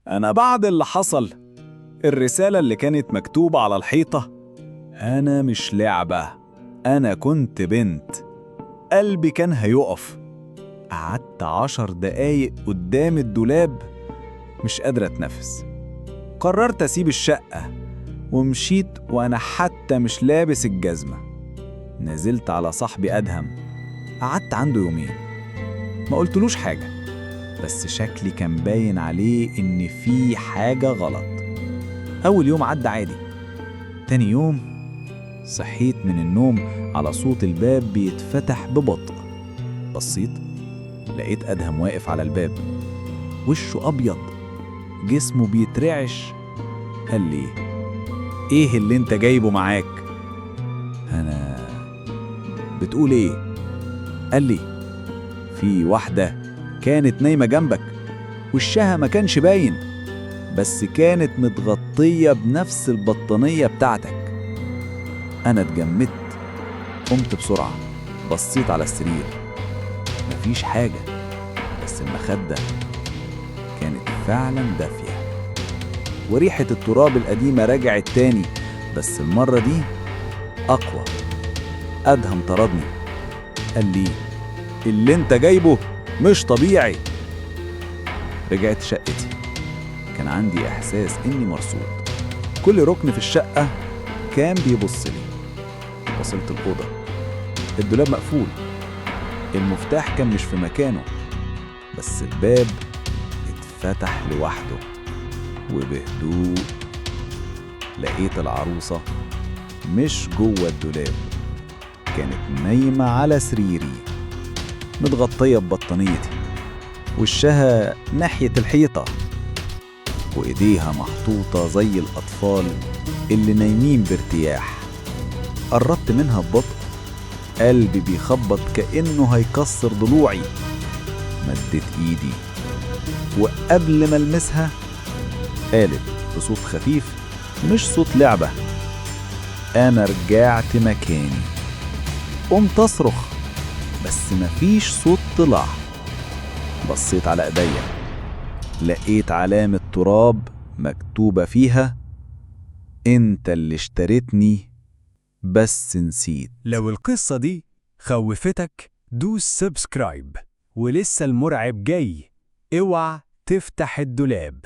أنا بعد اللي حصل، الرسالة اللي كانت مكتوبة على الحيطة: أنا مش لعبة، أنا كنت بنت. قلبي كان هيقف. قعدت 10 دقايق قدام الدولاب مش قادرة أتنفس. قررت أسيب الشقة ومشيت وأنا حتى مش لابس الجزمة. نزلت على صاحبي أدهم، قعدت عنده يومين. ما قلتلوش حاجة، بس شكلي كان باين عليه إن في حاجة غلط. أول يوم عدى عادي. تاني يوم صحيت من النوم على صوت الباب بيتفتح ببطء. بصيت لقيت أدهم واقف على الباب، وشه أبيض، جسمه بيترعش. قال لي: إيه اللي أنت جايبه معاك؟ أنا... بتقول إيه؟ قال لي: في واحدة كانت نايمة جنبك، وشها ما كانش باين، بس كانت متغطية بنفس البطانية بتاعتك. أنا اتجمدت، قمت بسرعة، بصيت على السرير، مفيش حاجة، بس المخدة كانت فعلا دافية، وريحة التراب القديمة رجعت تاني، بس المرة دي أقوى. أدهم طردني، قال لي: اللي انت جايبه مش طبيعي. رجعت شقتي، كان عندي إحساس إني مرصود. كل ركن في الشقة كان بيبص لي. وصلت الأوضة، الدولاب مقفول، المفتاح كان مش في مكانه، بس الباب اتفتح لوحده وبهدوء. لقيت العروسة مش جوه الدولاب، كانت نايمة على سريري متغطية ببطانيتي، وشها ناحية الحيطة، وإيديها محطوطة زي الأطفال اللي نايمين بارتياح. قربت منها ببطء، قلبي بيخبط كأنه هيكسر ضلوعي. مدت إيدي، وقبل ما ألمسها قالت بصوت خفيف، مش صوت لعبة: أنا رجعت مكاني. قمت أصرخ، بس مفيش صوت طلع. بصيت على ايديا، لقيت علامة تراب مكتوبة فيها: انت اللي اشتريتني بس نسيت. لو القصة دي خوفتك دوس سبسكرايب، ولسه المرعب جاي. اوعى تفتح الدولاب.